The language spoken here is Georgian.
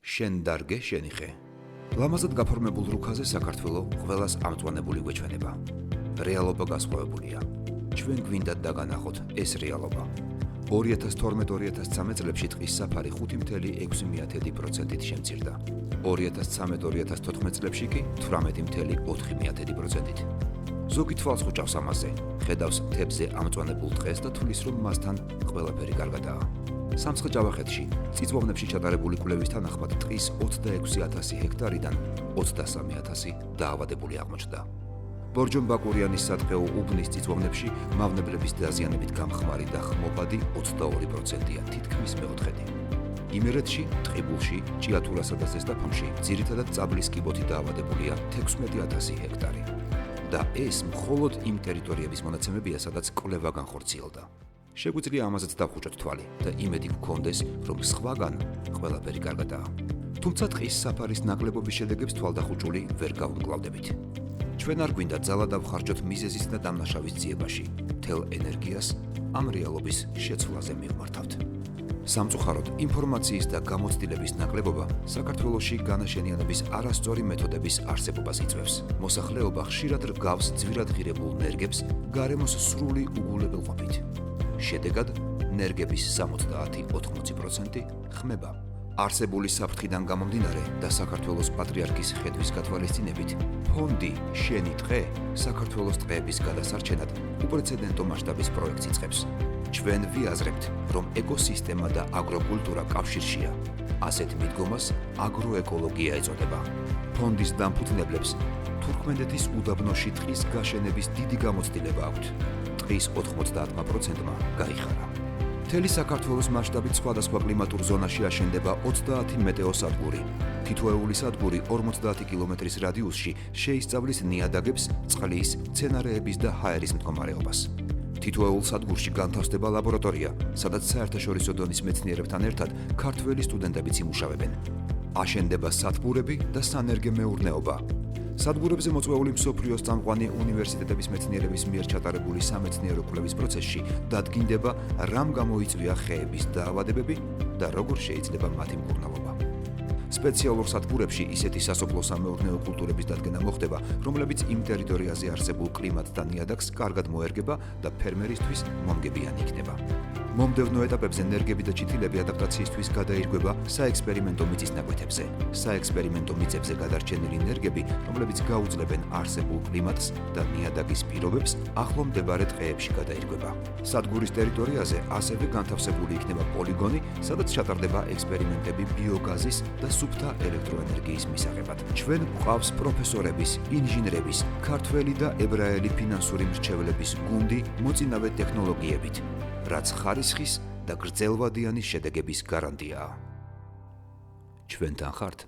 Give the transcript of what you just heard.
შენ დარგე შენი ხე. ლამაზად გაფორმებულ რუქაზე საქართველო ყველას ამწვანებული გვეჩვენება. რეალობა გასხვავებულია. ჩვენ გვინდათ დაგანახოთ ეს რეალობა. 2012-2013 წლებში ტყის საფარი 5.6%-ით შემცირდა. 2013-2014 წლებში კი 18.4%-ით. ზოგი თვალს ხუჭავს ამაზე, ხედავს მთებზე ამწვანებულ ტყეს და თვლის, რომ მასთან ყველაფერი კარგადაა. სამცხე-ჯავახეთში წიწვოვნებში ჩატარებული კვლევის თანახმად ტყის 26,000 ჰექტარიდან 23,000 დაავადებული აღმოჩნდა. ბორჯომ-ბაკურიანის სატყეო უბნის წიწვოვნებში მავნებლების დაზიანებით გამხმარი და ხმობადი 22%-ია, თითქმის მეოთხედი. იმერეთში, ტყიბულში, ჭიათურასა და ზესტაფონში ძირითადად წაბლის კიბოთი დაავადებულია 16,000 ჰექტარი. და ეს მხოლოდ იმ ტერიტორიების მონაცემებია, სადაც კვლევა განხორციელდა. შეგვიძლია ამაზეც დავხუჭოთ თვალი და იმედი გქონდეს, რომ სხვაგან ყველაფერი კარგადაა. თუმცა ტყის საფარის ნაკლებობის შედეგებს თვალდახუჭული ვერ გავუმკლავდებით. ჩვენ არ გვინდა ძალა დავხარჯოთ მიზეზის და დამნაშავის ძიებაში, მთელ ენერგიას ამ რეალობის შეცვლაზე მივმართავთ. სამწუხაროდ, ინფორმაციის და გამოცდილების ნაკლებობა საქართველოში განაშენიანების არასწორი მეთოდების არსებობას იწვევს. მოსახლეობა ხშირად რგავს ძვირად ღირებულ ნერგებს გარემოს სრული უგულებელყოფით. შედეგად, ნერგების 70-80% ხმება. არსებული საფრთხიდან გამომდინარე და საქართველოს პატრიარქის ხედვის გათვალისწინებით, ფონდი შენი ტყე საქართველოს ტყეების გადასარჩენად უპრეცედენტო მასშტაბის პროექტს იწყებს. ჩვენ ვიაზრებთ, რომ ეკოსისტემა და აგროკულტურა კავშირშია. ასეთ მიდგომას აგროეკოლოგია ეწოდება. ფონდის დამფუძნებლებს თურქმენეთის უდაბნოში ტყის გაშენების დიდი გამოცდილება აქვთ. ტყის 90%-მა გაიხარა. მთელი საქართველოს მასშტაბით სხვადასხვა კლიმატურ ზონაში აშენდება 30 მეტეოსადგური. თითოეული სადგური 50 კილომეტრის რადიუსში შეისწავლის ნიადაგებს, წყლის, მცენარეების და ჰაერის მდგომარეობას. თითოეულ სადგურში განთავსდება ლაბორატორია, სადაც საერთაშორისო დონის მეცნიერებთან ერთად ქართველი სტუდენტებიც იმუშავებენ. აშენდება სათბურები და სანერგე-მეურნეობა. სადგურებზე მოწვეული მსოფლიოს წამყვანი უნივერსიტეტების მეცნიერების მიერ ჩატარებული სამეცნიერო კვლევის პროცესში დადგინდება, რამ გამოიწვია ხეების დაავადებები და როგორ შეიძლება მათი მკურნალობა. სპეციალურ სადგურებში ისეთი სასოფლო-სამეურნეო კულტურების დადგენა მოხდება, რომლებიც იმ ტერიტორიაზე არსებულ კლიმატს და ნიადაგს კარგად მოერგება და ფერმერისთვის მომგებიანი იქნება. მომდევნო ეტაპებზე ნერგები და ჩითილები ადაპტაციისთვის გადაირგვება საექსპერიმენტო მიწის ნაკვეთებზე. საექსპერიმენტო მიწებზე გადარჩენილი ნერგები, რომლებიც გაუძლებენ არსებულ კლიმატს და ნიადაგის პირობებს, ახლო მდებარე ტყეებში გადაირგვება. სადგურის ტერიტორიაზე ასევე განთავსებული იქნება პოლიგონი, სადაც ჩატარდება ექსპერიმენტები ბიოგაზის და სუფთა ელექტროენერგიის მისაღებად. ჩვენ გვყავს პროფესორების, ინჟინრების, ქართველი და ებრაელი ფინანსური მრჩევლების გუნდი მოწინავე ტექნოლოგიებით, რაც ხარისხის და გრძელვადიანი შედეგების გარანტიაა. ჩვენთან ხართ?